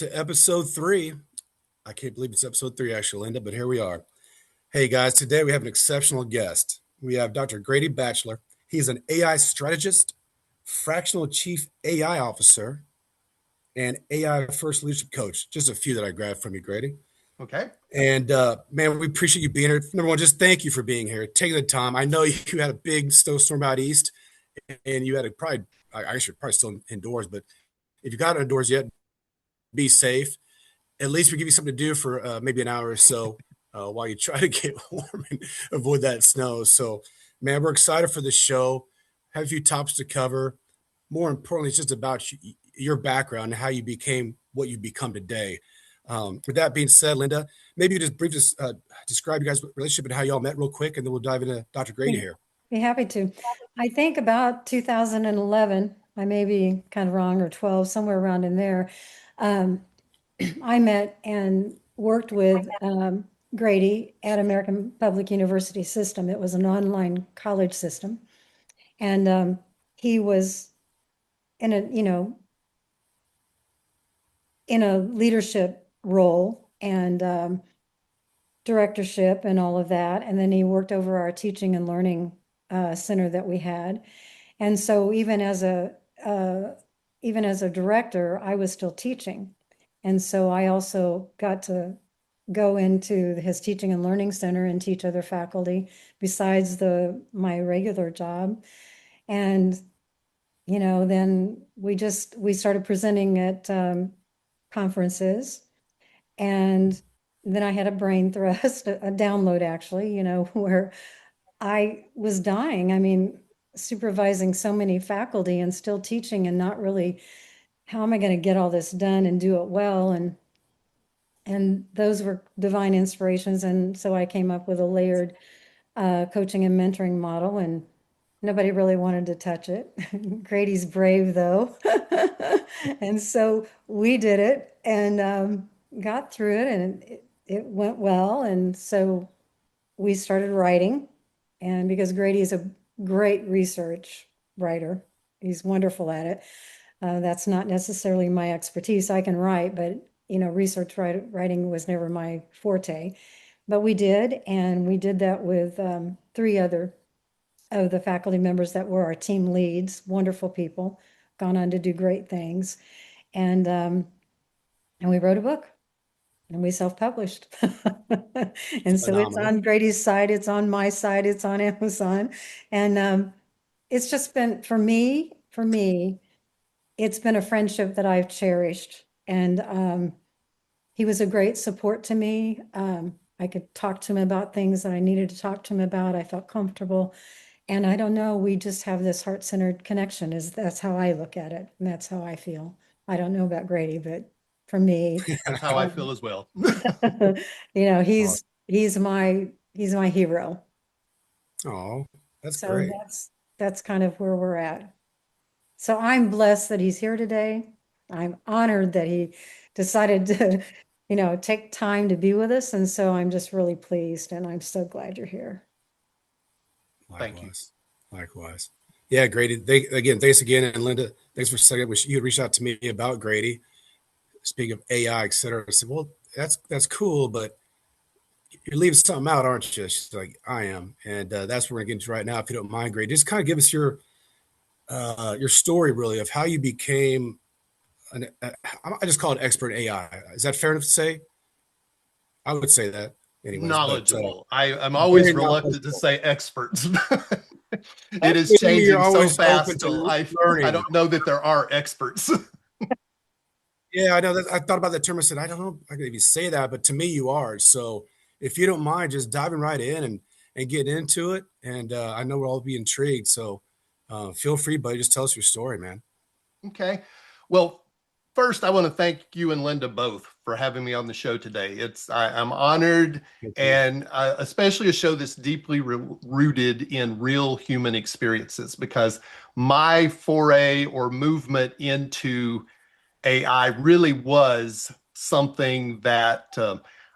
to episode 3. I can't believe it's episode 3, actually, Linda, but here we are. Hey, guys, today we have an exceptional guest. We have Dr. Grady Batchelor. He's an AI strategist, fractional chief AI officer, and AI first leadership coach. Just a few that I grabbed from you, Grady. Okay. And man, we appreciate you being here. Number one, just thank you for being here, taking the time. I know you had a big snowstorm out east, and you had to probably, I guess you're probably still indoors, but if you got indoors yet, be safe. At least we give you something to do for maybe an hour or so while you try to get warm and avoid that snow. So, man, we're excited for the show. Have a few topics to cover. More importantly, it's just about your background and how you became what you become today. With that being said, Linda, maybe you just briefly describe you guys' relationship and how y'all met real quick, and then we'll dive into Dr. Grady here. Be happy to. I think about 2011, I may be kind of wrong, or 12, somewhere around in there. I met and worked with Grady at American Public University System. It was an online college system. And he was in a leadership role and directorship and all of that. And then he worked over our teaching and learning center that we had. And so even as a director, I was still teaching. And so I also got to go into his teaching and learning center and teach other faculty besides my regular job. And, then we started presenting at conferences. And then I had a brain thrust, a download actually, where I was dying. I mean, supervising so many faculty and still teaching and not really, how am I going to get all this done and do it well? And those were divine inspirations. And so I came up with a layered coaching and mentoring model, and nobody really wanted to touch it. Grady's brave though. And so we did it and got through it, and it went well. And so we started writing, and because Grady is a great research writer, he's wonderful at it. That's not necessarily my expertise. I can write, but research writing was never my forte. But we did, and we did that with 3 other of the faculty members that were our team leads, wonderful people, gone on to do great things. And we wrote a book, and we self-published. And so it's on Grady's side, it's on my side, it's on Amazon. And it's just been, for me, it's been a friendship that I've cherished. And he was a great support to me. I could talk to him about things that I needed to talk to him about. I felt comfortable. And I don't know, we just have this heart-centered connection. That's how I look at it, and that's how I feel. I don't know about Grady, but for me, that's how I feel as well. He's my hero. Oh, that's great. That's kind of where we're at. So I'm blessed that he's here today. I'm honored that he decided to, take time to be with us. And so I'm just really pleased, and I'm so glad you're here. Thank you. Likewise. Yeah, Grady. Thanks again. And Linda, thanks for saying it. You had reached out to me about Grady. Speaking of AI, et cetera. I said, well, that's cool, but you're leaving something out, aren't you? She's like, I am. And that's what we're going to get into right now, if you don't mind, Grady. Just kind of give us your story, really, of how you became I just call it expert AI. Is that fair enough to say? I would say that. Anyways, knowledgeable. I'm always reluctant to say experts. It is changing so fast. I don't know that there are experts. Yeah, I know that. I thought about that term. I said, I don't know if I can even say that, but to me, you are. So if you don't mind, just diving right in and getting into it. And I know we'll all be intrigued. So feel free, buddy. Just tell us your story, man. Okay. Well, first, I want to thank you and Linda both for having me on the show today. I'm honored, and especially a show that's deeply rooted in real human experiences, because my foray or movement into AI really was something that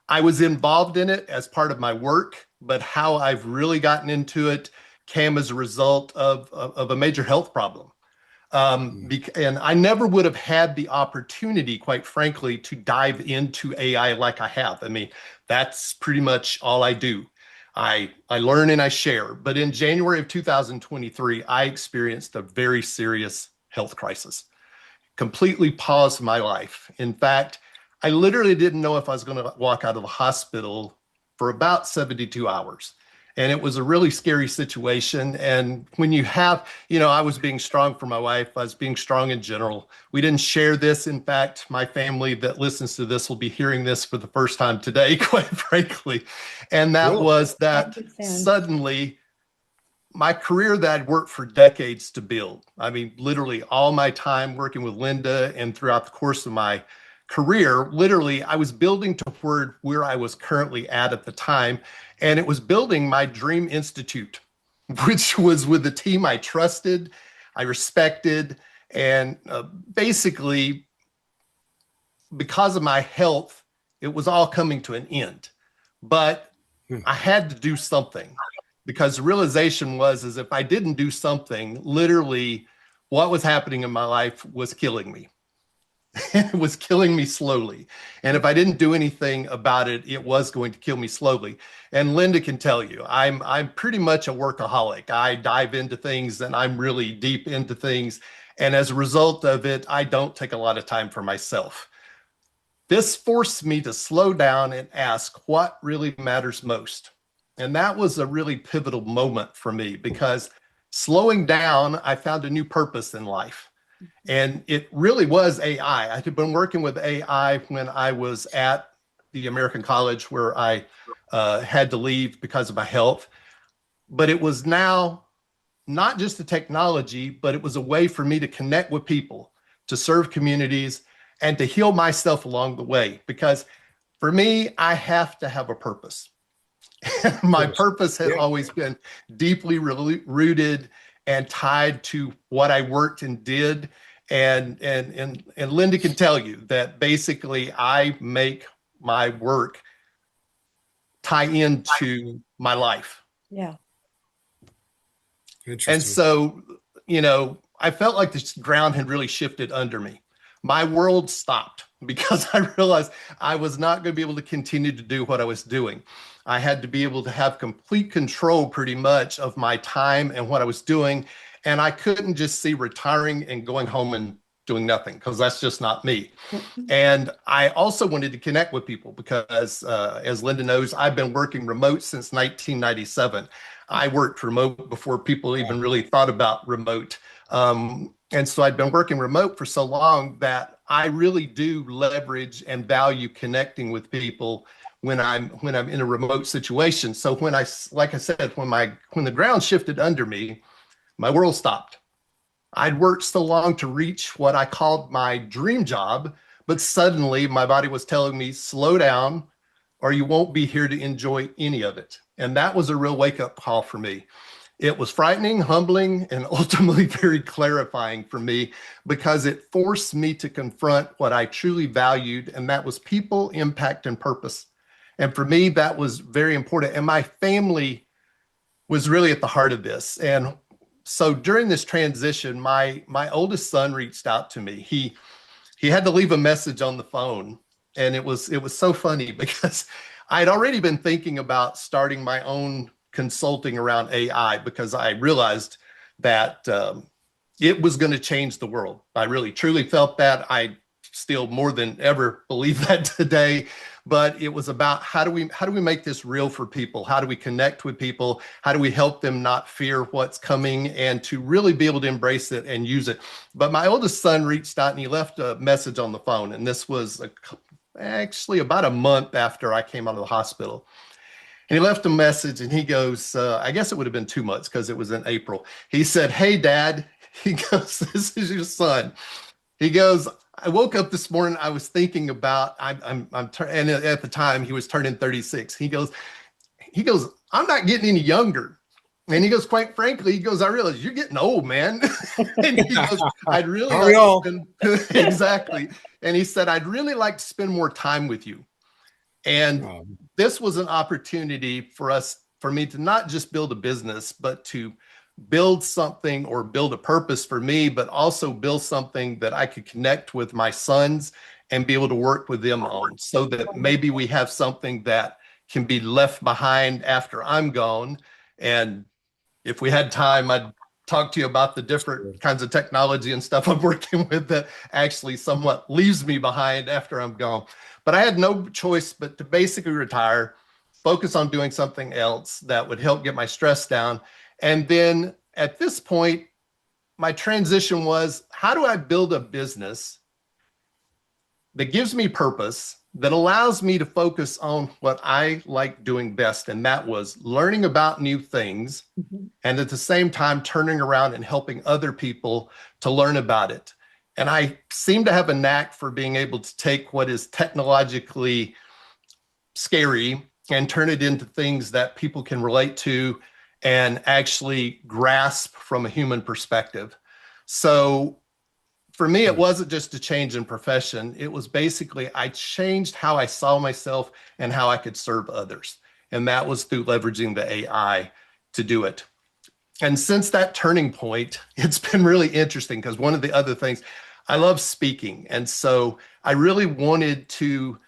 I was involved in it as part of my work, but how I've really gotten into it came as a result of a major health problem. And I never would have had the opportunity, quite frankly, to dive into AI like I have. I mean, that's pretty much all I do. I learn and I share. But in January of 2023, I experienced a very serious health crisis. Completely paused my life. In fact, I literally didn't know if I was going to walk out of the hospital for about 72 hours. And it was a really scary situation. And when you have, I was being strong for my wife, I was being strong in general. We didn't share this. In fact, my family that listens to this will be hearing this for the first time today, quite frankly. And that was that suddenly my career that I'd worked for decades to build. I mean, literally all my time working with Linda and throughout the course of my career, literally, I was building toward where I was currently at the time. And it was building my dream institute, which was with a team I trusted, I respected. And basically, because of my health, it was all coming to an end. But I had to do something, because the realization was if I didn't do something, literally what was happening in my life was killing me. It was killing me slowly. And if I didn't do anything about it, it was going to kill me slowly. And Linda can tell you, I'm pretty much a workaholic. I dive into things and I'm really deep into things. And as a result of it, I don't take a lot of time for myself. This forced me to slow down and ask what really matters most. And that was a really pivotal moment for me, because slowing down, I found a new purpose in life. And it really was AI. I had been working with AI when I was at the American College, where I had to leave because of my health. But it was now not just the technology, but it was a way for me to connect with people, to serve communities, and to heal myself along the way. Because for me, I have to have a purpose. My purpose had always been deeply rooted and tied to what I worked and did. And Linda can tell you that basically I make my work tie into my life. Yeah. And so, I felt like this ground had really shifted under me. My world stopped because I realized I was not going to be able to continue to do what I was doing. I had to be able to have complete control pretty much of my time and what I was doing. And I couldn't just see retiring and going home and doing nothing, because that's just not me. And I also wanted to connect with people because, as Linda knows, I've been working remote since 1997. I worked remote before people even really thought about remote. And so I'd been working remote for so long that I really do leverage and value connecting with people when I'm in a remote situation. So like I said, when the ground shifted under me, my world stopped. I'd worked so long to reach what I called my dream job, but suddenly my body was telling me, slow down, or you won't be here to enjoy any of it. And that was a real wake-up call for me. It was frightening, humbling, and ultimately very clarifying for me, because it forced me to confront what I truly valued, and that was people, impact, and purpose. And for me, that was very important. And my family was really at the heart of this. And so during this transition, my oldest son reached out to me. He had to leave a message on the phone. And it was so funny because I'd already been thinking about starting my own consulting around AI, because I realized that it was going to change the world. I really truly felt that. I still more than ever believe that today. But it was about how do we make this real for people? How do we connect with people? How do we help them not fear what's coming and to really be able to embrace it and use it? But my oldest son reached out and he left a message on the phone. And this was actually about a month after I came out of the hospital. And he left a message and he goes, I guess it would have been 2 months because it was in April. He said, "Hey, Dad." He goes, "This is your son." He goes, "I woke up this morning. I was thinking about, and at the time he was turning 36. He goes, "I'm not getting any younger." And he goes, "Quite frankly," he goes, "I realize you're getting old, man." And he goes, "I'd really like to spend," exactly. And he said, "I'd really like to spend more time with you." And this was an opportunity for me to not just build a business, but to build something or build a purpose for me, but also build something that I could connect with my sons and be able to work with them on, so that maybe we have something that can be left behind after I'm gone. And if we had time, I'd talk to you about the different kinds of technology and stuff I'm working with that actually somewhat leaves me behind after I'm gone. But I had no choice but to basically retire, focus on doing something else that would help get my stress down. And then at this point, my transition was, how do I build a business that gives me purpose, that allows me to focus on what I like doing best? And that was learning about new things, and at the same time turning around and helping other people to learn about it. And I seem to have a knack for being able to take what is technologically scary and turn it into things that people can relate to and actually grasp from a human perspective. So for me, it wasn't just a change in profession. It was basically, I changed how I saw myself and how I could serve others. And that was through leveraging the AI to do it. And since that turning point, it's been really interesting, because one of the other things, I love speaking. And so I really wanted to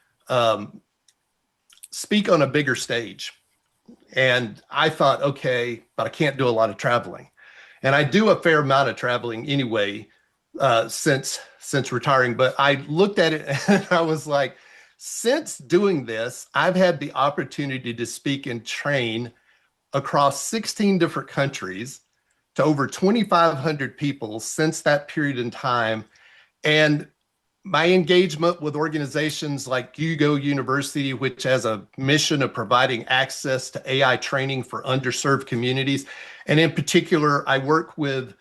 speak on a bigger stage. And I thought, okay, but I can't do a lot of traveling. And I do a fair amount of traveling anyway, since retiring. But I looked at it and I was like, since doing this, I've had the opportunity to speak and train across 16 different countries to over 2,500 people since that period in time. And my engagement with organizations like Hugo University, which has a mission of providing access to AI training for underserved communities. And in particular, I work with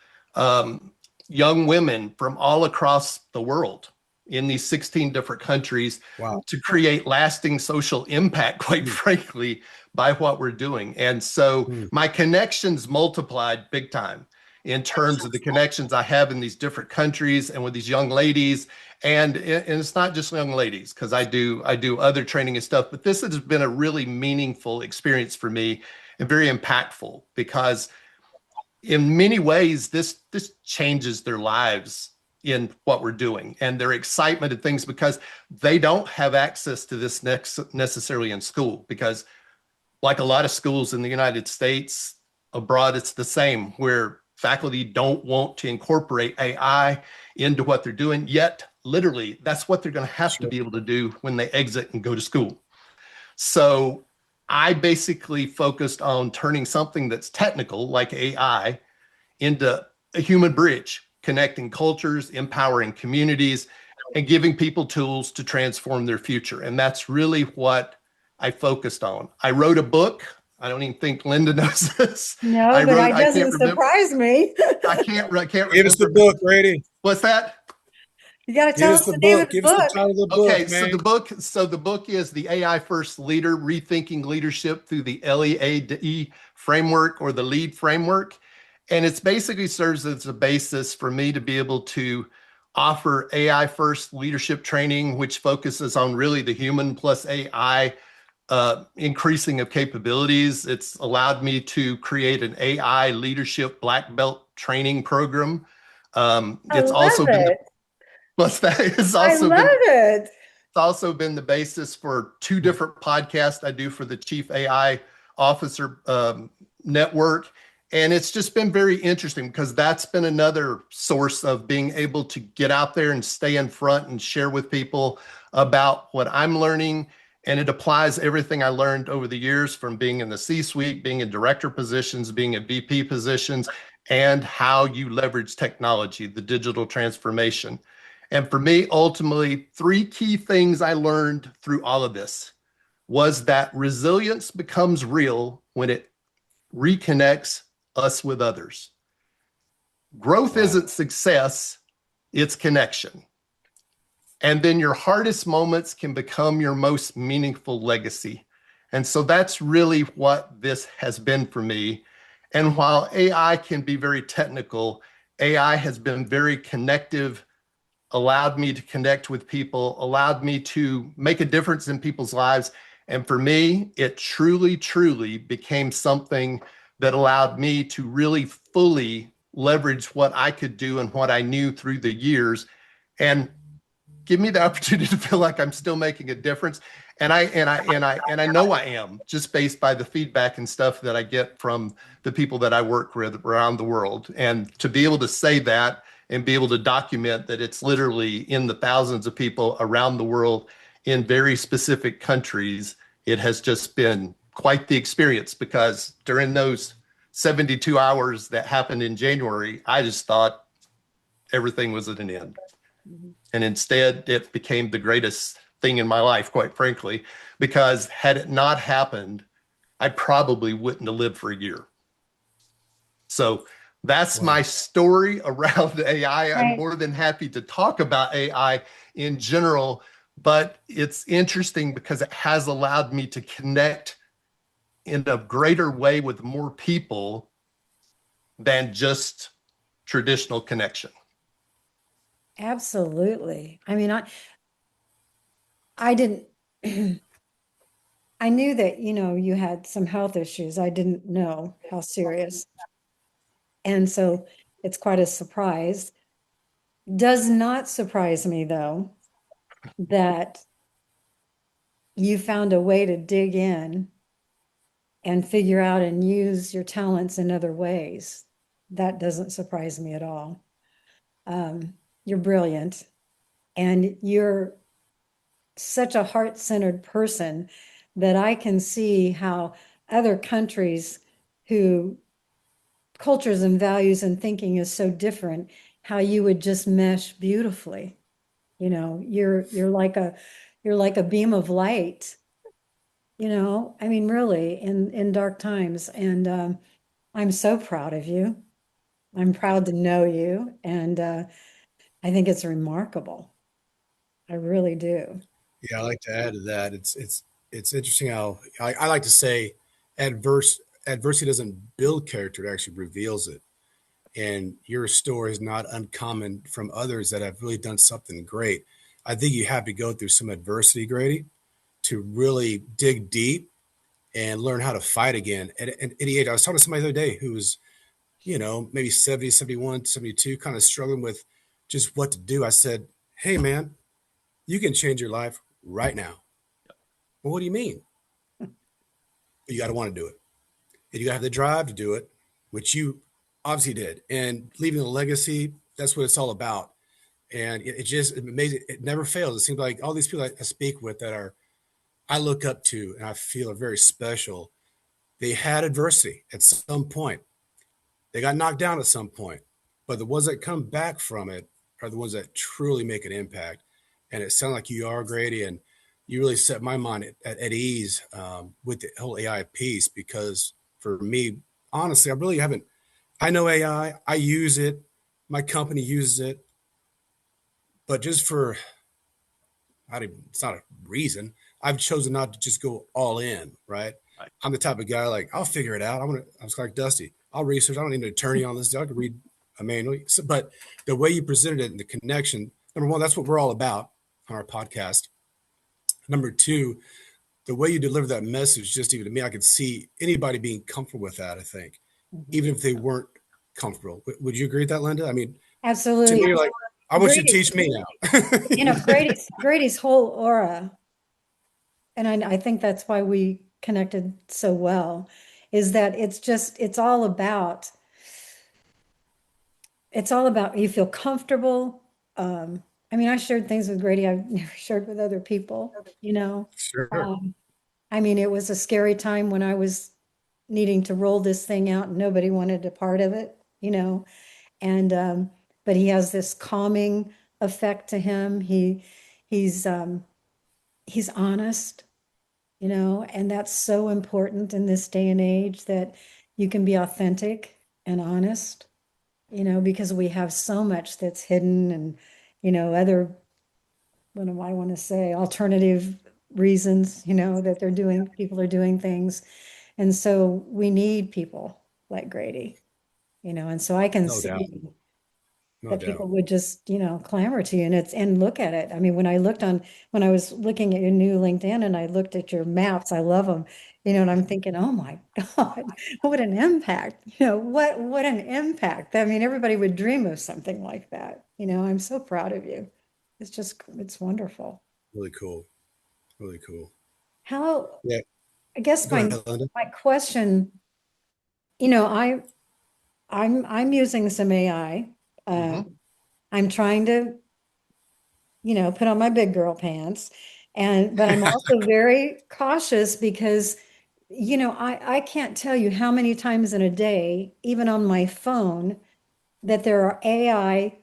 young women from all across the world in these 16 different countries. Wow. To create lasting social impact, quite frankly, by what we're doing. And so my connections multiplied big time in terms of the connections I have in these different countries and with these young ladies. And it's not just young ladies, because I do other training and stuff, but this has been a really meaningful experience for me and very impactful, because in many ways, this changes their lives in what we're doing and their excitement and things, because they don't have access to this necessarily in school. Because like a lot of schools in the United States, abroad, it's the same, where faculty don't want to incorporate AI into what they're doing, yet literally that's what they're going to have to be able to do when they exit and go to school. So I basically focused on turning something that's technical, like AI, into a human bridge, connecting cultures, empowering communities, and giving people tools to transform their future. And that's really what I focused on. I wrote a book. I don't even think Linda knows this. No, but it doesn't surprise me. I can't remember. Give us the book, Grady. What's that? You got to tell us the name of the Give book. us the title of the book, Okay, man. so the book is The AI First Leader: Rethinking Leadership Through the LEAD Framework, or the LEAD Framework. And it's basically serves as a basis for me to be able to offer AI first leadership training, which focuses on really the human plus AI increasing of capabilities. It's allowed me to create an AI leadership black belt training program. It's also been plus that is also It's also been the basis for two different podcasts I do for the Chief AI Officer Network. And it's just been very interesting, because that's been another source of being able to get out there and stay in front and share with people about what I'm learning. And it applies everything I learned over the years, from being in the C-suite, being in director positions, being in VP positions, and how you leverage technology, the digital transformation. And for me, ultimately, three key things I learned through all of this was that resilience becomes real when it reconnects us with others. Growth isn't success, it's connection. And then your hardest moments can become your most meaningful legacy. And so that's really what this has been for me. And while AI can be very technical, AI has been very connective, allowed me to connect with people, allowed me to make a difference in people's lives. And for me, it truly, truly became something that allowed me to really fully leverage what I could do and what I knew through the years, and give me the opportunity to feel like I'm still making a difference. And I know I am, just based by the feedback and stuff that I get from the people that I work with around the world. And to be able to say that and be able to document that it's literally in the thousands of people around the world in very specific countries, it has just been quite the experience, because during those 72 hours that happened in January, I just thought everything was at an end. And instead, it became the greatest thing in my life, quite frankly, because had it not happened, I probably wouldn't have lived for a year. So that's Wow. my story around AI. I'm Right. more than happy to talk about AI in general, but it's interesting because it has allowed me to connect in a greater way with more people than just traditional connection. Absolutely. I mean, I didn't, I knew that, you had some health issues. I didn't know how serious. And so it's quite a surprise. Does not surprise me, though, that you found a way to dig in and figure out and use your talents in other ways. That doesn't surprise me at all. You're brilliant, and you're such a heart-centered person that I can see how other countries who cultures and values and thinking is so different, how you would just mesh beautifully. You're like a beam of light, I mean, really, in dark times. And I'm so proud of you. I'm proud to know you. And I think it's remarkable. I really do. Yeah, I like to add to that. It's interesting how I like to say adversity doesn't build character, it actually reveals it. And your story is not uncommon from others that have really done something great. I think you have to go through some adversity, Grady, to really dig deep and learn how to fight again. At 88, I was talking to somebody the other day who was, maybe 70, 71, 72, kind of struggling with just what to do. I said, hey, man, you can change your life right now. Well, what do you mean? You got to want to do it. And you got to have the drive to do it, which you obviously did. And leaving a legacy, that's what it's all about. And it just it amazing. It never fails. It seems like all these people I speak with that I look up to and I feel are very special. They had adversity at some point. They got knocked down at some point, but the ones that come back from it are the ones that truly make an impact. And it sounds like you are, Grady, and you really set my mind at ease with the whole AI piece, because for me, honestly, I really haven't. I know AI, I use it, my company uses it, but just for it's not a reason. I've chosen not to just go all in, right? Right. I'm the type of guy like I'll figure it out. I'm like Dusty. I'll research. I don't need an attorney on this. I can read a manual. So, but the way you presented it and the connection, number one, that's what we're all about on our podcast. Number two, the way you deliver that message, just even to me, I could see anybody being comfortable with that. I think, Mhm. even if they weren't comfortable. Would you agree with that, Linda? I mean, to Absolutely. me, like I want you to Grady, teach me now. Grady's whole aura, and I think that's why we connected so well, is that it's all about you feel comfortable. I mean, I shared things with Grady I've never shared with other people. Sure. Um, I mean, it was a scary time when I was needing to roll this thing out and nobody wanted a part of it. And but he has this calming effect to him. He's honest, and that's so important in this day and age that you can be authentic and honest, because we have so much that's hidden and other, what do I want to say, alternative reasons, that people are doing things. And so we need people like Grady, and so I can No doubt. see No that people doubt. would just, clamor to you and look at it. I mean, when I was looking at your new LinkedIn and I looked at your maps, I love them, and I'm thinking, oh my God, what an impact, what an impact. I mean, everybody would dream of something like that. I'm so proud of you. It's wonderful. Really cool. Really cool. How, Yeah. I guess Go my, ahead, Linda. my question, you know, I, I'm using some AI. Uh, Mhm. I'm trying to put on my big girl pants. But I'm also very cautious because, I can't tell you how many times in a day, even on my phone, that there are AI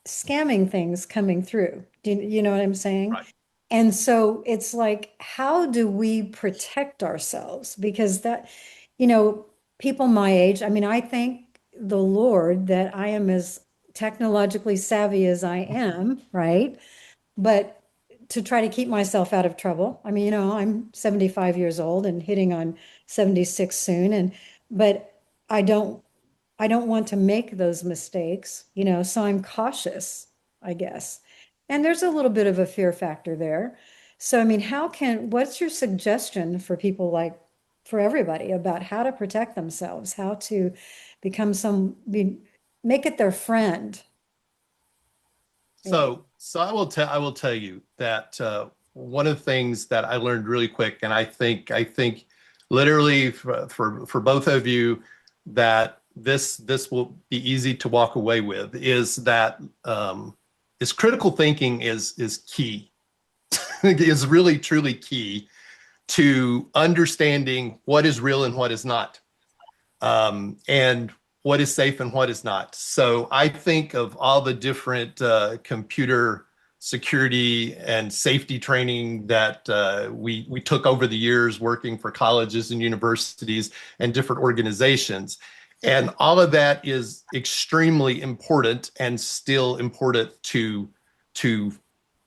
scamming things coming through. Do you know what I'm saying? Right. And so it's like, how do we protect ourselves? Because you know, people my age, I mean, I thank the Lord that I am as technologically savvy as I am, right? But to try to keep myself out of trouble. I mean, I'm 75 years old and hitting on 76 soon. But I don't I don't want to make those mistakes, so I'm cautious, I guess. And there's a little bit of a fear factor there. So, I mean, what's your suggestion for people for everybody about how to protect themselves, how to become make it their friend, maybe? So I will tell you that one of the things that I learned really quick, and I think literally for both of you that this will be easy to walk away with, is that is critical thinking is key, is really truly key to understanding what is real and what is not, and what is safe and what is not. So I think of all the different computer security and safety training that we took over the years working for colleges and universities and different organizations. And all of that is extremely important and still important to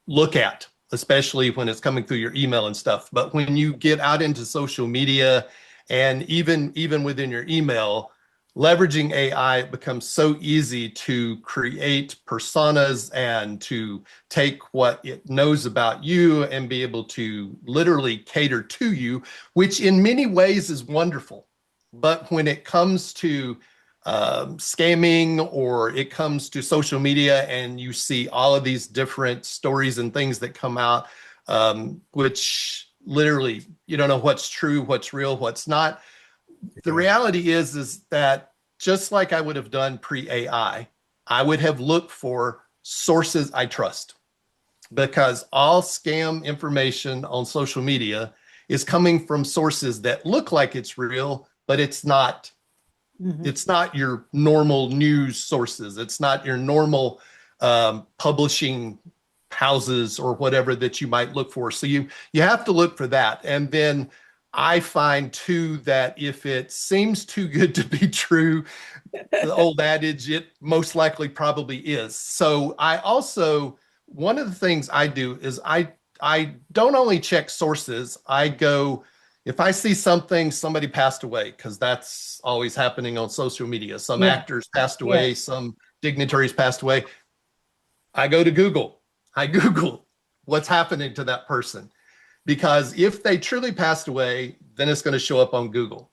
look at, especially when it's coming through your email and stuff. But when you get out into social media and even within your email, leveraging AI, it becomes so easy to create personas and to take what it knows about you and be able to literally cater to you, which in many ways is wonderful. But when it comes to scamming, or it comes to social media and you see all of these different stories and things that come out, which literally you don't know what's true, what's real, what's not. The Yeah. reality is that just like I would have done pre-AI, I would have looked for sources I trust, because all scam information on social media is coming from sources that look like it's real, but it's not. Mhm. It's not your normal news sources. It's not your normal publishing houses or whatever that you might look for. So you have to look for that. And then I find too that if it seems too good to be true, the old adage, it most likely probably is. So I also, one of the things I do is I don't only check sources. I go, if I see somebody passed away, because that's always happening on social media. Some Yeah, actors passed yeah. away, some dignitaries passed away. I go to Google. I Google what's happening to that person, because if they truly passed away, then it's going to show up on Google.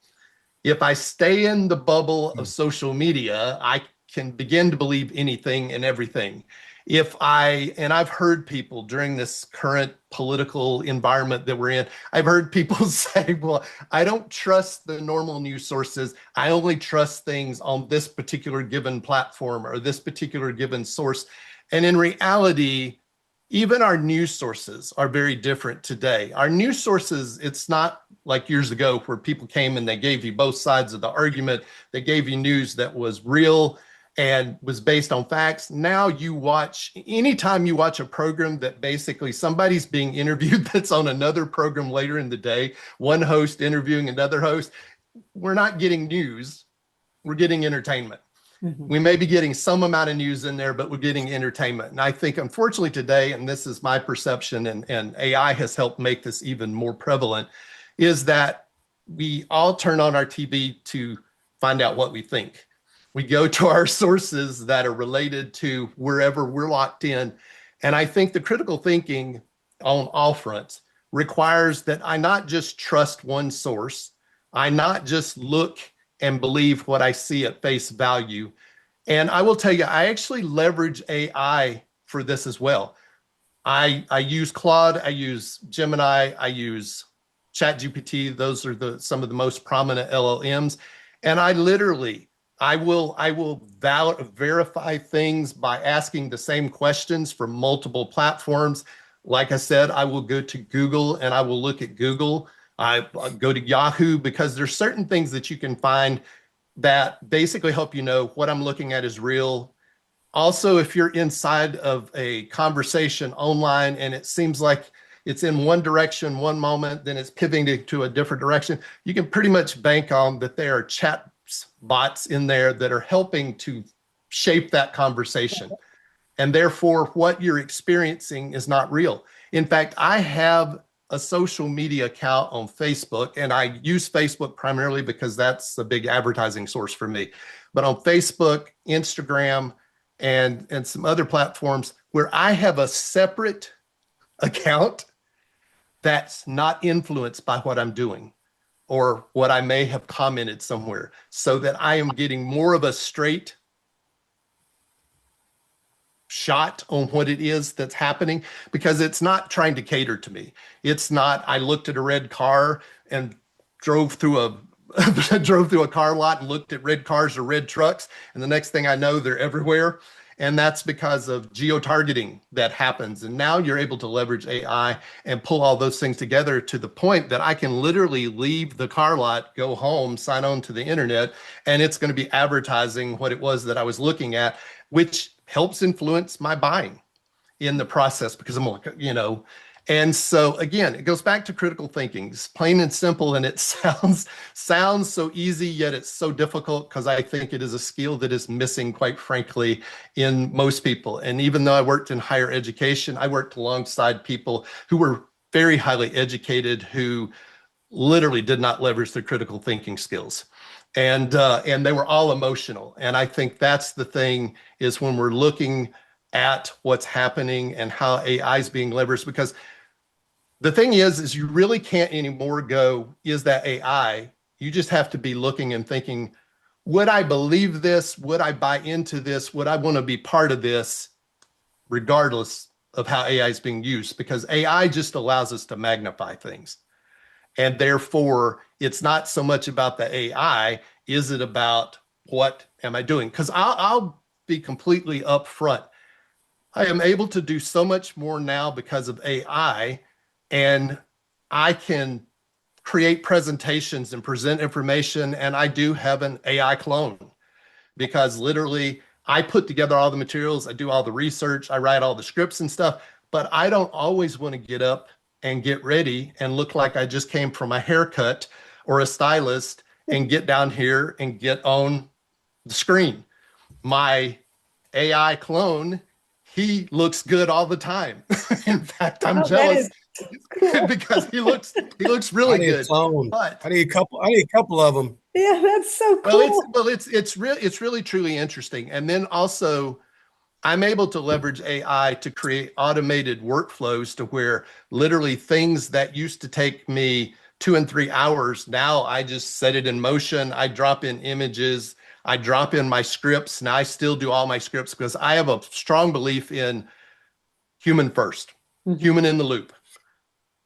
If I stay in the bubble of Mm. social media, I can begin to believe anything and everything. And I've heard people during this current political environment that we're in, I've heard people say, well, I don't trust the normal news sources. I only trust things on this particular given platform or this particular given source. And in reality, even our news sources are very different today. Our news sources, it's not like years ago where people came and they gave you both sides of the argument. They gave you news that was real and was based on facts. Now anytime you watch a program that basically somebody's being interviewed that's on another program later in the day, one host interviewing another host, we're not getting news, we're getting entertainment. Mhm. We may be getting some amount of news in there, but we're getting entertainment. And I think, unfortunately, today, and this is my perception, and AI has helped make this even more prevalent, is that we all turn on our TV to find out what we think. We go to our sources that are related to wherever we're locked in. And I think the critical thinking on all fronts requires that I not just trust one source, I not just look and believe what I see at face value. And I will tell you, I actually leverage AI for this as well. I use Claude, I use Gemini, I use ChatGPT. Those are some of the most prominent LLMs. And I will verify things by asking the same questions from multiple platforms. Like I said, I will go to Google and I will look at Google. I go to Yahoo because there's certain things that you can find that basically help you know what I'm looking at is real. Also, if you're inside of a conversation online and it seems like it's in one direction one moment, then it's pivoting to a different direction, you can pretty much bank on that there are chat bots in there that are helping to shape that conversation. And therefore, what you're experiencing is not real. In fact, I have a social media account on Facebook, and I use Facebook primarily because that's a big advertising source for me. But on Facebook, Instagram, and some other platforms where I have a separate account that's not influenced by what I'm doing or what I may have commented somewhere, so that I am getting more of a straight shot on what it is that's happening, because it's not trying to cater to me. It's not, I looked at a red car and drove through a drove through a car lot and looked at red cars or red trucks, and the next thing I know, they're everywhere. And that's because of geo-targeting that happens. And now you're able to leverage AI and pull all those things together to the point that I can literally leave the car lot, go home, sign on to the internet, and it's going to be advertising what it was that I was looking at, which helps influence my buying in the process, because I'm like, and so again, it goes back to critical thinking. It's plain and simple, and it sounds so easy, yet it's so difficult, because I think it is a skill that is missing, quite frankly, in most people. And even though I worked in higher education, I worked alongside people who were very highly educated, who literally did not leverage their critical thinking skills. And they were all emotional. And I think that's the thing, is when we're looking at what's happening and how AI is being leveraged, because the thing is you really can't anymore go, is that AI? You just have to be looking and thinking, would I believe this? Would I buy into this? Would I want to be part of this, regardless of how AI is being used? Because AI just allows us to magnify things. And therefore, it's not so much about the AI. Is it about what am I doing? Because I'll be completely upfront. I am able to do so much more now because of AI, and I can create presentations and present information. And I do have an AI clone, because literally I put together all the materials, I do all the research, I write all the scripts and stuff, but I don't always want to get up and get ready and look like I just came from a haircut or a stylist and get down here and get on the screen. My AI clone, he looks good all the time. In fact, I'm jealous cool. because he looks really good. But I need a couple of them. Yeah, that's so cool. It's really truly interesting. And then also, I'm able to leverage AI to create automated workflows to where literally things that used to take me 2 and 3 hours, now I just set it in motion. I drop in images, I drop in my scripts. Now I still do all my scripts, because I have a strong belief in human first, human in the loop.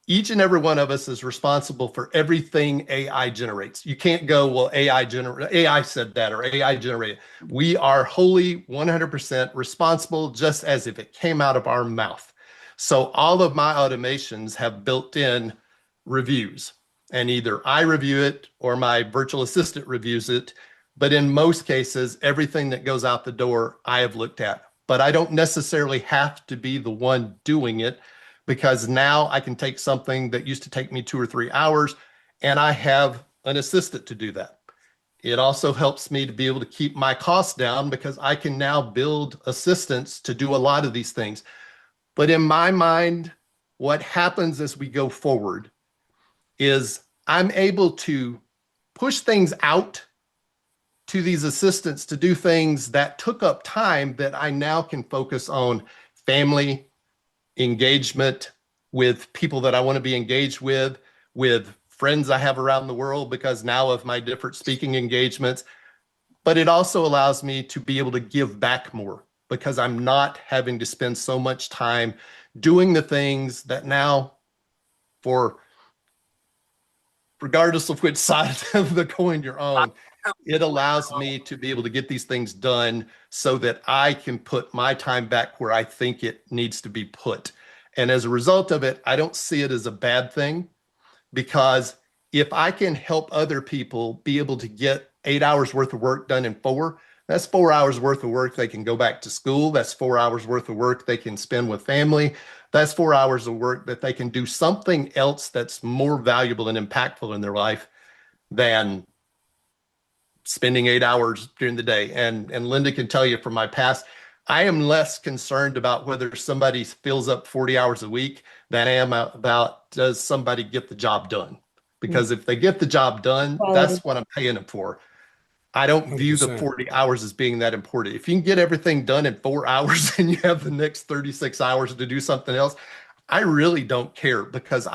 Each and every one of us is responsible for everything AI generates. You can't go, well, AI said that, or AI generated. We are wholly 100% responsible, just as if it came out of our mouth. So all of my automations have built in reviews, and either I review it or my virtual assistant reviews it. But in most cases, everything that goes out the door, I have looked at. But I don't necessarily have to be the one doing it, because now I can take something that used to take me 2 or 3 hours, and I have an assistant to do that. It also helps me to be able to keep my costs down, because I can now build assistants to do a lot of these things. But in my mind, what happens as we go forward is I'm able to push things out to these assistants to do things that took up time that I now can focus on family engagement with people that I want to be engaged with friends I have around the world because now of my different speaking engagements. But it also allows me to be able to give back more because I'm not having to spend so much time doing the things that now, for regardless of which side of the coin you're on, it allows me to be able to get these things done so that I can put my time back where I think it needs to be put. And as a result of it, I don't see it as a bad thing, because if I can help other people be able to get 8 hours worth of work done in 4, that's 4 hours worth of work they can go back to school. That's 4 hours worth of work they can spend with family. That's 4 hours of work that they can do something else that's more valuable and impactful in their life than spending 8 hours during the day. And Linda can tell you from my past, I am less concerned about whether somebody fills up 40 hours a week than I am about does somebody get the job done. Because if they get the job done, Quality. that's what I'm paying them for. I don't view the 100%. 40 hours as being that important. If you can get everything done in 4 hours and you have the next 36 hours to do something else, I really don't care, because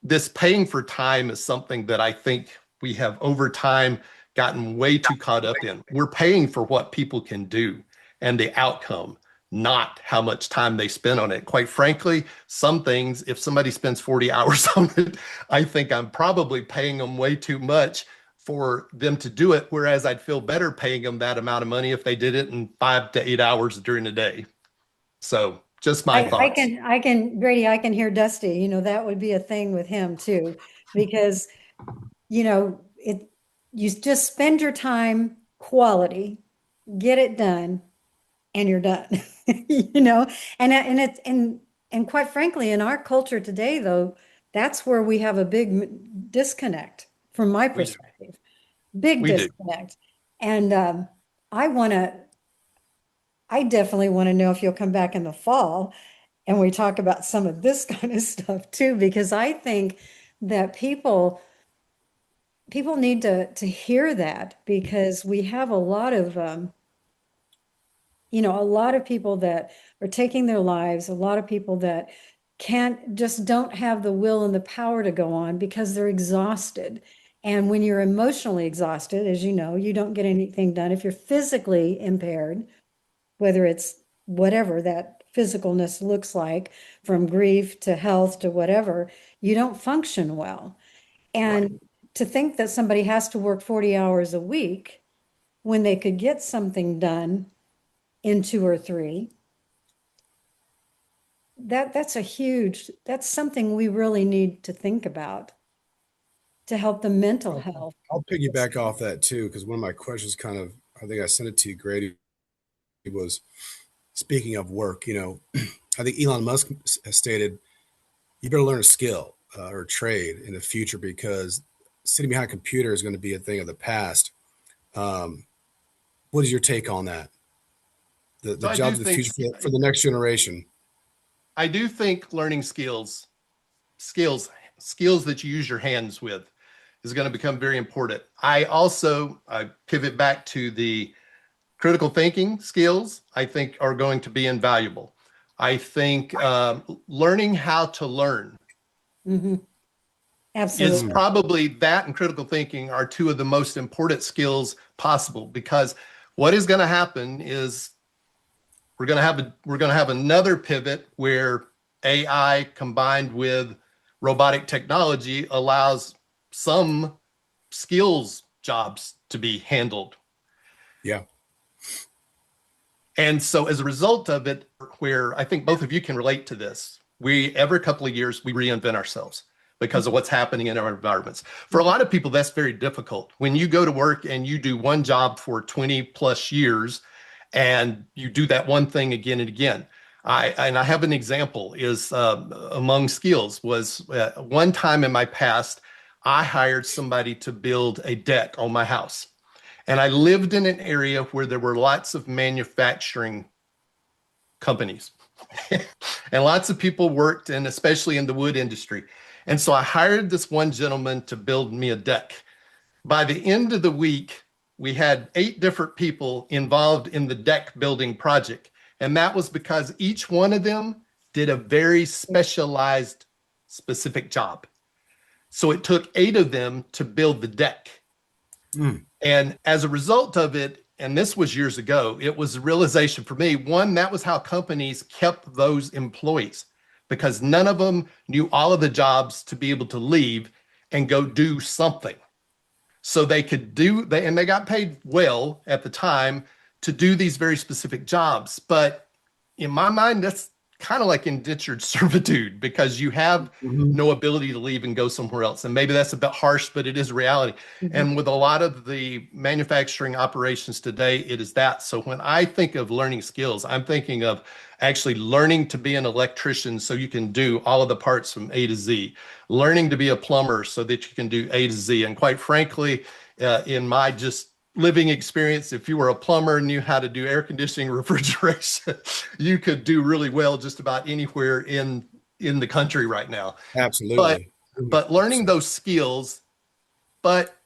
this paying for time is something that I think we have over time gotten way too caught up in. We're paying for what people can do and the outcome, not how much time they spend on it. Quite frankly, some things, if somebody spends 40 hours on it, I think I'm probably paying them way too much for them to do it, whereas I'd feel better paying them that amount of money if they did it in 5 to 8 hours during the day. So just my thoughts. Grady, I can hear Dusty, that would be a thing with him too, because, you just spend your time quality, get it done, and you're done, and quite frankly, in our culture today, though, that's where we have a big disconnect from my We do. perspective, big We do. disconnect. And I definitely want to know if you'll come back in the fall and we talk about some of this kind of stuff too, because I think that people need to hear that, because we have a lot of a lot of people that are taking their lives, a lot of people that don't have the will and the power to go on because they're exhausted. And when you're emotionally exhausted, as you know, you don't get anything done. If you're physically impaired, whether it's whatever that physicalness looks like, from grief to health to whatever, you don't function well. And to think that somebody has to work 40 hours a week when they could get something done in 2 or 3, that's something we really need to think about to help the mental health. I'll piggyback off that too, because one of my questions I think I sent it to you, Grady, was speaking of work, I think Elon Musk has stated, you better learn a skill or a trade in the future, because sitting behind a computer is going to be a thing of the past. What is your take on that? The So jobs of the future for the next generation. I do think learning skills that you use your hands with is going to become very important. I pivot back to the critical thinking skills, I think, are going to be invaluable. I think learning how to learn Mm-hmm. is Absolutely. probably, that and critical thinking are 2 of the most important skills possible, because what is going to happen is we're going to have another pivot where AI combined with robotic technology allows some skills jobs to be handled. Yeah. And so as a result of it, where I think both of you can relate to this, every couple of years we reinvent ourselves because of what's happening in our environments. For a lot of people, that's very difficult. When you go to work and you do one job for 20 plus years and you do that one thing again and again. I have an example is among skills was one time in my past, I hired somebody to build a deck on my house. And I lived in an area where there were lots of manufacturing companies and lots of people worked in, especially in the wood industry. And so I hired this one gentleman to build me a deck. By the end of the week, we had 8 different people involved in the deck building project. And that was because each one of them did a very specialized, specific job. So it took 8 of them to build the deck. And as a result of it, and this was years ago, it was a realization for me. One, that was how companies kept those employees, because none of them knew all of the jobs to be able to leave and go do something. So they could and they got paid well at the time to do these very specific jobs. But in my mind, that's kind of like indentured servitude, because you have no ability to leave and go somewhere else. And maybe that's a bit harsh, but it is a reality. And with a lot of the manufacturing operations today, it is that. So when I think of learning skills, I'm thinking of actually learning to be an electrician so you can do all of the parts from A to Z, learning to be a plumber so that you can do A to Z. And quite frankly, in my just living experience, if you were a plumber and knew how to do air conditioning, refrigeration, you could do really well just about anywhere in the country right now. Absolutely. But learning those skills, but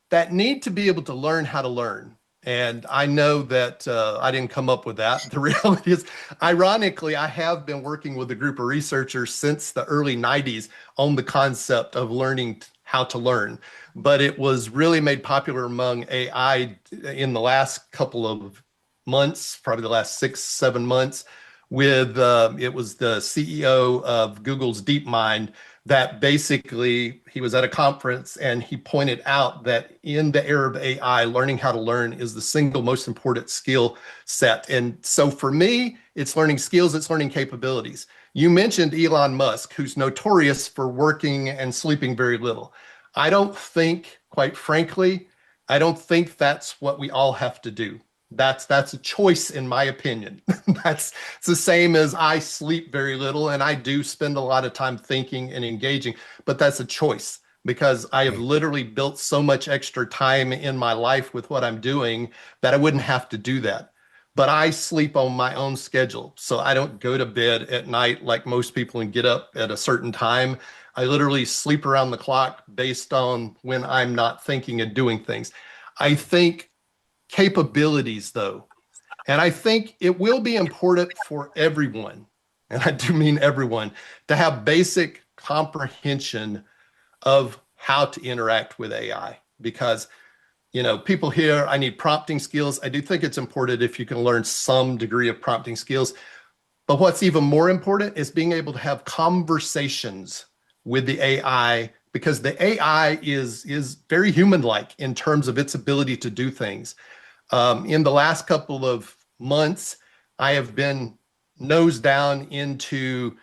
that need to be able to learn how to learn. And I know that I didn't come up with that. The reality is, ironically, I have been working with a group of researchers since the early 90s on the concept of learning how to learn. But it was really made popular among AI in the last couple of months, probably the last 6-7 months, with it was the CEO of Google's DeepMind that basically, he was at a conference and he pointed out that in the era of AI, learning how to learn is the single most important skill set. And so for me, it's learning skills, it's learning capabilities. You mentioned Elon Musk, who's notorious for working and sleeping very little. I don't think, quite frankly, I don't think that's what we all have to do. That's a choice, in my opinion. It's the same as I sleep very little, and I do spend a lot of time thinking and engaging, but that's a choice, because I have literally built so much extra time in my life with what I'm doing that I wouldn't have to do that. But I sleep on my own schedule. So I don't go to bed at night like most people and get up at a certain time. I literally sleep around the clock based on when I'm not thinking and doing things. I think capabilities, though, and I think it will be important for everyone, and I do mean everyone, to have basic comprehension of how to interact with AI. Because, people hear, I need prompting skills. I do think it's important if you can learn some degree of prompting skills. But what's even more important is being able to have conversations with the AI, because the AI is very human-like in terms of its ability to do things. In the last couple of months, I have been nose down into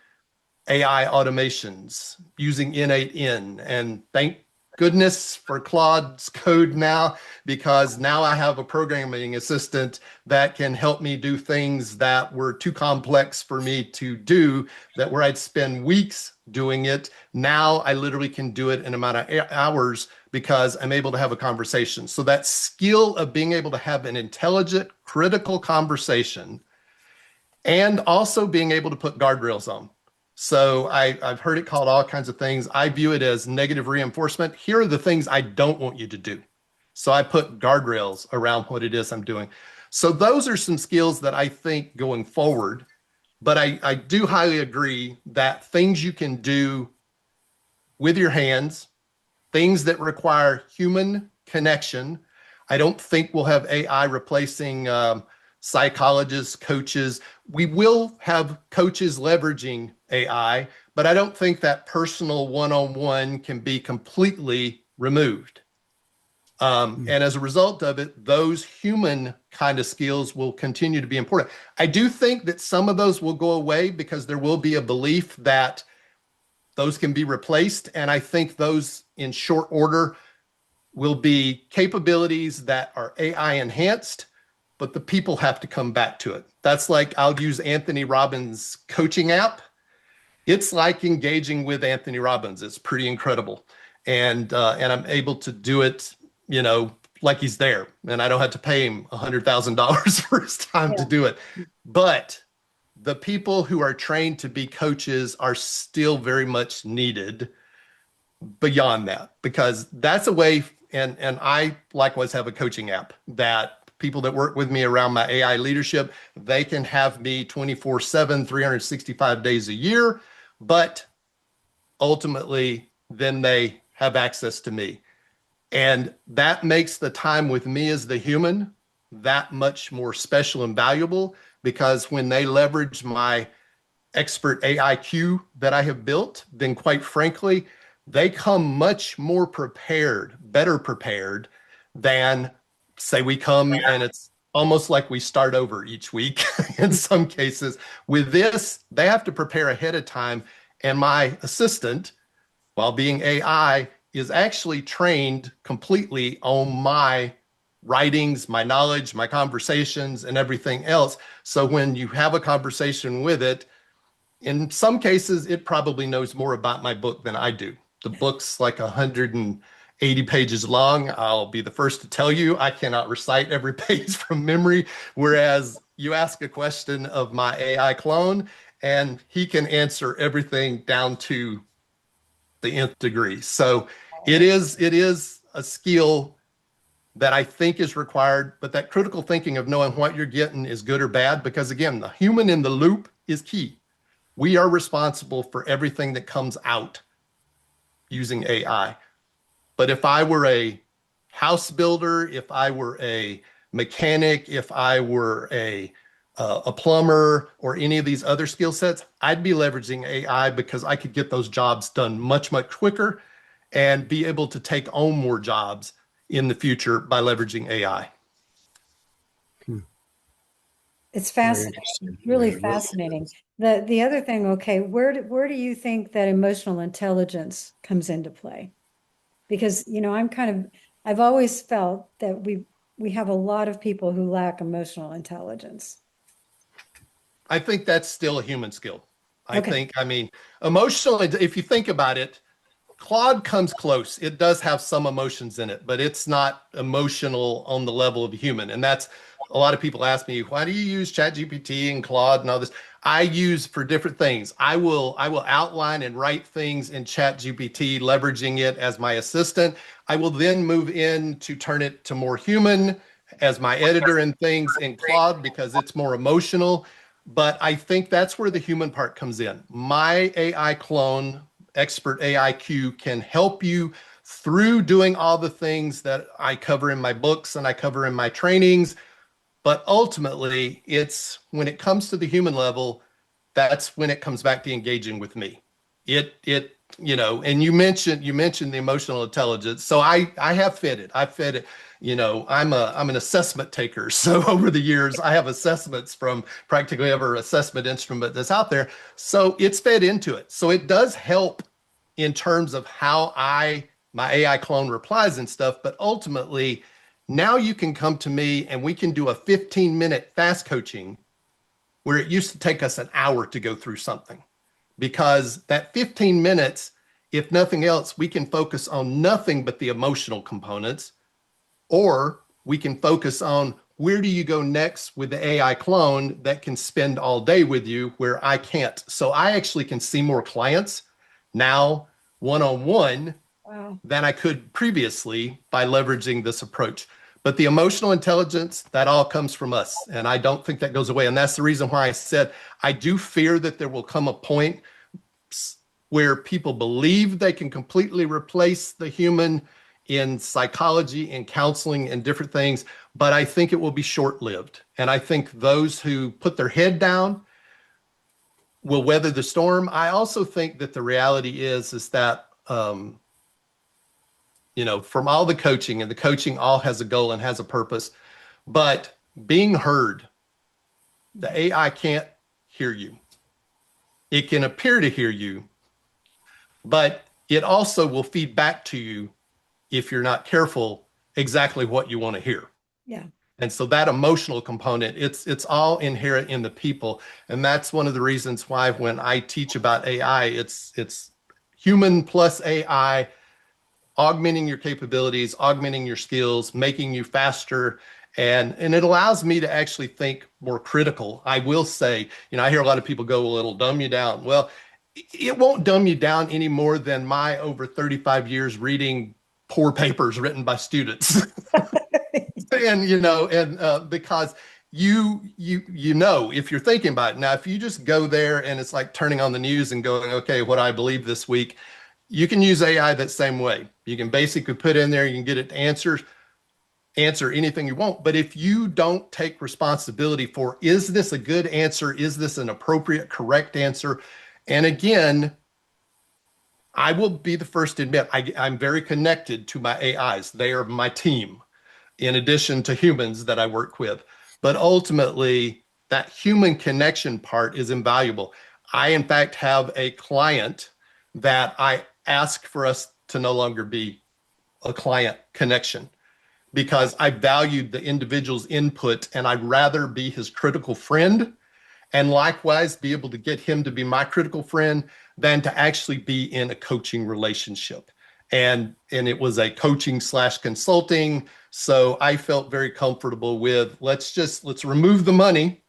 AI automations using N8N, and thank goodness for Claude's code now, because now I have a programming assistant that can help me do things that were too complex for me to do, that where I'd spend weeks doing it. Now I literally can do it in an amount of hours because I'm able to have a conversation. So that skill of being able to have an intelligent, critical conversation, and also being able to put guardrails on. So I've heard it called all kinds of things. I view it as negative reinforcement. Here are the things I don't want you to do. So I put guardrails around what it is I'm doing. So those are some skills that I think going forward, but I do highly agree that things you can do with your hands, things that require human connection. I don't think we'll have AI replacing psychologists, coaches. We will have coaches leveraging AI, but I don't think that personal one-on-one can be completely removed. And as a result of it, those human kind of skills will continue to be important. I do think that some of those will go away because there will be a belief that those can be replaced. And I think those in short order will be capabilities that are AI enhanced, but the people have to come back to it. That's like, I'll use Anthony Robbins' coaching app. It's like engaging with Anthony Robbins. It's pretty incredible. And I'm able to do it, like he's there, and I don't have to pay him $100,000 for his time to do it. But the people who are trained to be coaches are still very much needed beyond that, because that's a way, and I likewise have a coaching app that people that work with me around my AI leadership, they can have me 24/7, 365 days a year, but ultimately then they have access to me. And that makes the time with me as the human that much more special and valuable, because when they leverage my expert AIQ that I have built, then quite frankly, they come much more prepared, better prepared than, say, we come and it's almost like we start over each week in some cases. With this, they have to prepare ahead of time. And my assistant, while being AI, is actually trained completely on my writings, my knowledge, my conversations, and everything else. So when you have a conversation with it, in some cases, it probably knows more about my book than I do. The book's like 180 pages long. I'll be the first to tell you, I cannot recite every page from memory. Whereas you ask a question of my AI clone, and he can answer everything down to the nth degree. So it is a skill that I think is required, but that critical thinking of knowing what you're getting is good or bad, because again, the human in the loop is key. We are responsible for everything that comes out using AI. But if I were a house builder, if I were a mechanic, if I were a plumber, or any of these other skill sets, I'd be leveraging AI because I could get those jobs done much, much quicker and be able to take on more jobs in the future by leveraging AI. It's fascinating, really fascinating. The other thing, okay, where do you think that emotional intelligence comes into play? Because, I've always felt that we have a lot of people who lack emotional intelligence. I think that's still a human skill. Okay. I mean, emotionally, if you think about it, Claude comes close. It does have some emotions in it, but it's not emotional on the level of a human. And that's, a lot of people ask me, why do you use ChatGPT and Claude and all this? I use for different things. I will outline and write things in ChatGPT, leveraging it as my assistant. I will then move in to turn it to more human as my editor and things in Claude because it's more emotional. But I think that's where the human part comes in. My AI clone, expert AIQ, can help you through doing all the things that I cover in my books and I cover in my trainings. But ultimately, it's when it comes to the human level, that's when it comes back to engaging with me. And you mentioned the emotional intelligence. So I have fed it. I've fed it. I'm an assessment taker. So over the years, I have assessments from practically every assessment instrument that's out there. So it's fed into it. So it does help in terms of how my AI clone replies and stuff. But ultimately, now you can come to me and we can do a 15-minute fast coaching where it used to take us an hour to go through something. Because that 15 minutes, if nothing else, we can focus on nothing but the emotional components, or we can focus on where do you go next with the AI clone that can spend all day with you where I can't. So I actually can see more clients now one-on-one than I could previously by leveraging this approach. But the emotional intelligence, that all comes from us. And I don't think that goes away. And that's the reason why I said, I do fear that there will come a point where people believe they can completely replace the human in psychology and counseling and different things. But I think it will be short-lived. And I think those who put their head down will weather the storm. I also think that the reality is that from all the coaching, and the coaching all has a goal and has a purpose, but being heard, the AI can't hear you. It can appear to hear you, but it also will feed back to you, if you're not careful, exactly what you want to hear. Yeah. And so that emotional component, it's all inherent in the people. And that's one of the reasons why when I teach about AI, it's human plus AI, augmenting your capabilities, augmenting your skills, making you faster. And it allows me to actually think more critical. I will say, I hear a lot of people go, well, it'll dumb you down. Well, it won't dumb you down any more than my over 35 years reading poor papers written by students. And because if you're thinking about it now, if you just go there and it's like turning on the news and going, okay, what I believe this week, you can use AI that same way. You can basically put in there, you can get it to answer anything you want. But if you don't take responsibility for, is this a good answer? Is this an appropriate, correct answer? And again, I will be the first to admit I'm very connected to my AIs. They are my team, in addition to humans that I work with. But ultimately, that human connection part is invaluable. I, in fact, have a client that I ask for us to no longer be a client connection because I valued the individual's input and I'd rather be his critical friend and likewise be able to get him to be my critical friend than to actually be in a coaching relationship. And it was a coaching / consulting. So I felt very comfortable with let's remove the money.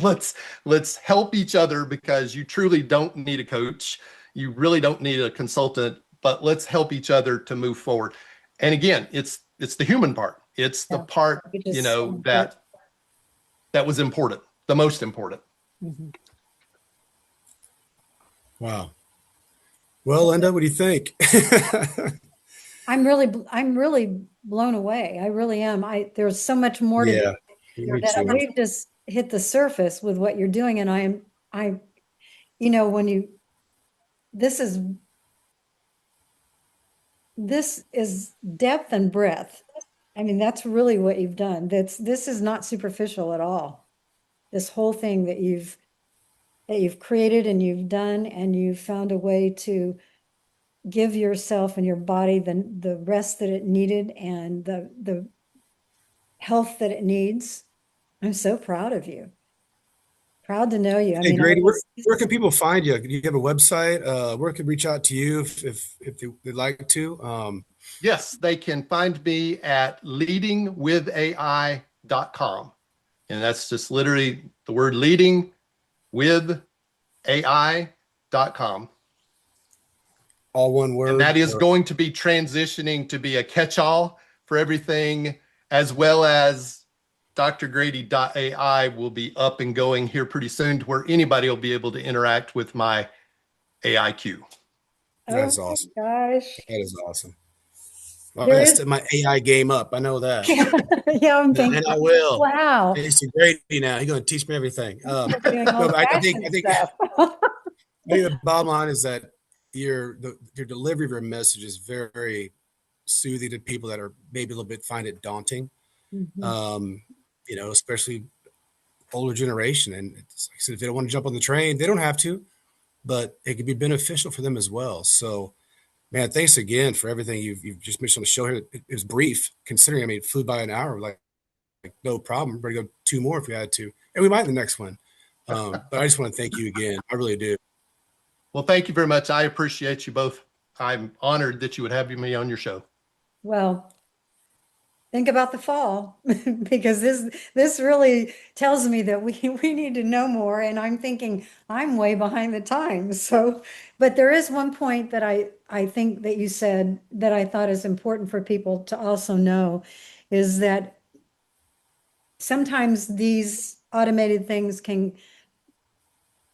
let's help each other because you truly don't need a coach. You really don't need a consultant, but let's help each other to move forward. And again, it's the human part. It's the part, that was important, the most important. Mhm. Wow. Well, Linda, what do you think? I'm really blown away. I really am. There's so much more to Yeah, me that too. we've just hit the surface with what you're doing. And I, this is, this is depth and breadth. I mean, that's really what you've done. This is not superficial at all. This whole thing that you've created and you've done, and you've found a way to give yourself and your body the rest that it needed and the health that it needs. I'm so proud of you. Proud to know you. I Hey, mean, Grady, where can people find you? Do you have a website? Where can reach out to you if they'd like to? Yes, they can find me at leadingwithai.com. And that's just literally the word leadingwithai.com. All one And word? that is Or going to be transitioning to be a catch-all for everything, as well as drgrady.ai will be up and going here pretty soon to where anybody will be able to interact with my AIQ. that oh is awesome. my gosh. That is awesome. Well, I There gotta is, step my AI game up. I know that. yeah, I'm thinking, And I will. wow, Thanks to Grady now. He's going to teach me everything. you're doing No, old but fashioned stuff. I think the bottom line is that your delivery of your message is very soothing to people that are maybe a little bit find it daunting. Mhm. Um, especially older generation. And it's, like I said, if they don't want to jump on the train, they don't have to, but it can be beneficial for them as well. So, man, thanks again for everything you've just mentioned on the show here. It was brief, considering. I mean, it flew by an hour. Like no problem. We're gonna go two more if we had to, and we might in the next one. But I just want to thank you again. I really do. Well, thank you very much. I appreciate you both. I'm honored that you would have me on your show. Well, think about the fall because this really tells me that we need to know more, and I'm thinking I'm way behind the times. So, but there is one point that I think that you said that I thought is important for people to also know is that sometimes these automated things can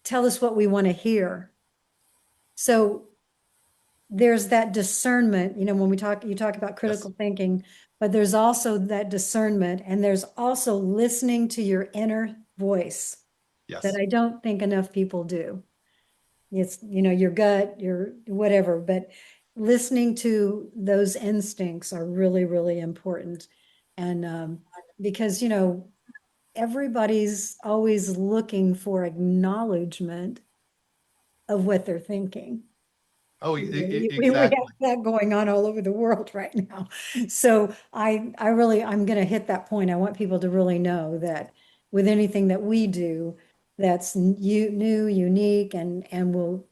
tell us what we want to hear. So there's that discernment, when you talk about Yes. critical thinking, but there's also that discernment, and there's also listening to your inner voice that Yes. I don't think enough people do. It's, your gut, your whatever, but listening to those instincts are really, really important. And because, everybody's always looking for acknowledgement of what they're thinking. Oh, We have exactly. that going on all over the world right now. So I'm going to hit that point. I want people to really know that with anything that we do, that's new, unique, and will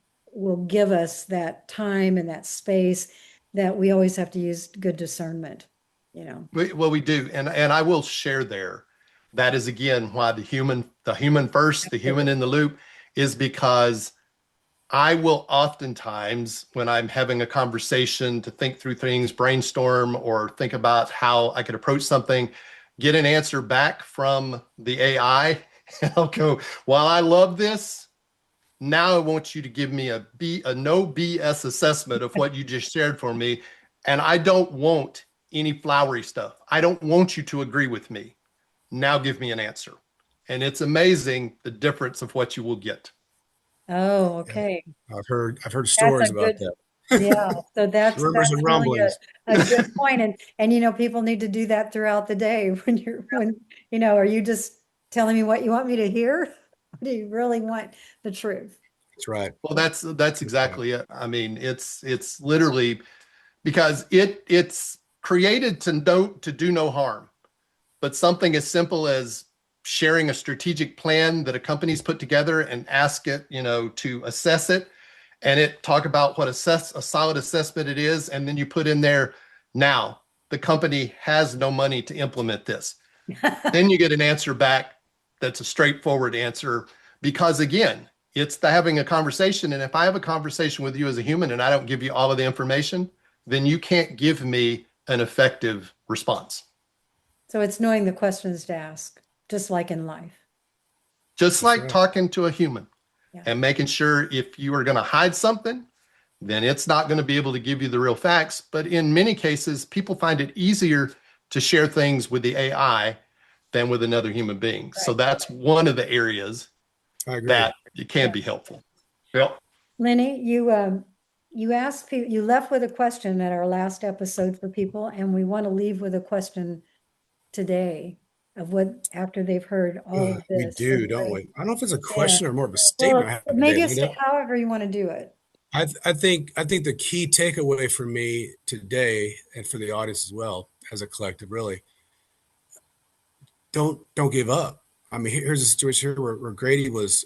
give us that time and that space that we always have to use good discernment, Well, we do, and I will share there. That is again why the human first, the human in the loop, is because I will oftentimes, when I'm having a conversation to think through things, brainstorm, or think about how I could approach something, get an answer back from the AI. And I'll go, while I love this, now I want you to give me a no BS assessment of what you just shared for me. And I don't want any flowery stuff. I don't want you to agree with me. Now give me an answer. And it's amazing the difference of what you will get. Oh, Yeah, okay. I've heard That's a stories about good, that. yeah. So Rumors and that's really rumblings. a good point. And you know, people need to do that throughout the day when you know, are you just telling me what you want me to hear? Or do you really want the truth? That's right. Well, that's That's right. exactly it. I mean, it's literally because it's created to do no harm. But something as simple as sharing a strategic plan that a company's put together and ask it, to assess it, and it talk about what a solid assessment it is, and then you put in there, now the company has no money to implement this. Then you get an answer back that's a straightforward answer, because again, it's the having a conversation. And if I have a conversation with you as a human and I don't give you all of the information, then you can't give me an effective response. So it's knowing the questions to ask, just like in life. Just That's like right. talking to a human Yeah. and making sure if you are going to hide something, then it's not going to be able to give you the real facts. But in many cases, people find it easier to share things with the AI than with another human being. So Right. that's one of the areas I agree. that it can Yeah. be helpful. Yep. Lenny, you asked people, you left with a question at our last episode for people, and we want to leave with a question today of what, after they've heard all of We this do, from don't we? Grady. I don't know if it's a Yeah. question or more of a statement I Well, have today, maybe it's Linda. however you want to do it. I think the key takeaway for me today and for the audience as well as a collective, really, don't give up. I mean, here's a situation here where Grady was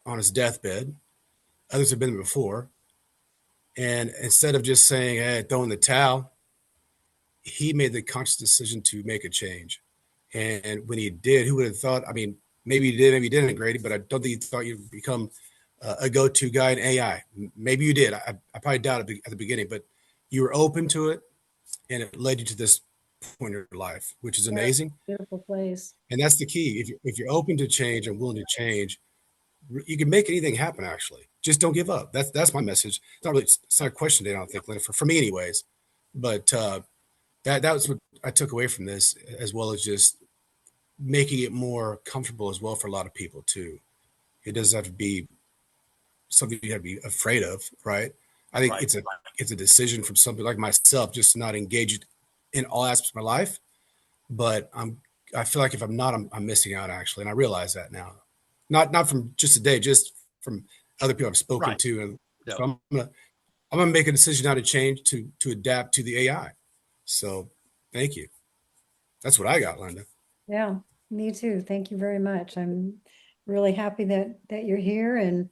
on his deathbed. Others have been there before. And instead of just saying, hey, throw in the towel, he made the conscious decision to make a change. And when he did, who would have thought? I mean, maybe he did, maybe he didn't, Grady, but I don't think you thought you'd become a go-to guy in AI. Maybe you did. I probably doubt it at the beginning, but you were open to it, and it led you to this point in your life, which is Yeah, amazing. beautiful place. And that's the key. If you're open to change and willing to change, you can make anything happen. Actually, just don't give up. That's my message. It's not a question today, I don't think, Linda, for me, anyways. But that was what I took away from this, as well as just making it more comfortable as well for a lot of people too. It doesn't have to be something you have to be afraid of, right? I think Right. it's a decision from somebody like myself just to not engage it in all aspects of my life. But I feel like if I'm not, I'm missing out actually, and I realize that now. Not from just today, just from other people I've spoken Right. to, and Yep. so I'm gonna make a decision now to change to adapt to the AI. So thank you. That's what I got, Linda. Yeah, me too. Thank you very much. I'm really happy that you're here, and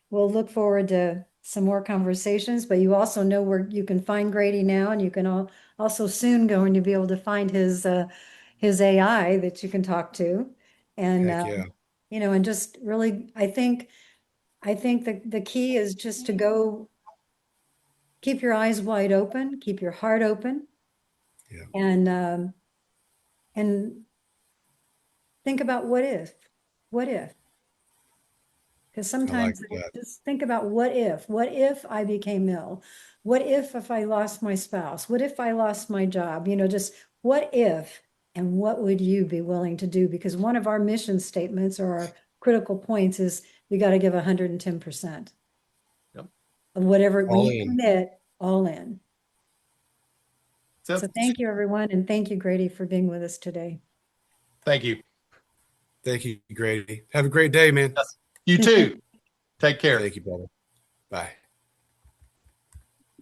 we'll look forward to some more conversations, but you also know where you can find Grady now, and you can also soon going to be able to find his AI that you can talk to. And Heck yeah. you know, and just really, I think the key is just to go keep your eyes wide open, keep your heart open, Yeah. and think about what if. Because I like sometimes that. just think about what if I became ill? What if I lost my spouse? What if I lost my job? You know, just what if, and what would you be willing to do? Because one of our mission statements or our critical points is we got to give 110% Yep. of whatever, when All you in. commit, all in. So So thank you, everyone. And thank you, Grady, for being with us today. thank you. Thank you, Grady. Have a great day, man. Yes. You too. Take care. Thank you, brother. Bye.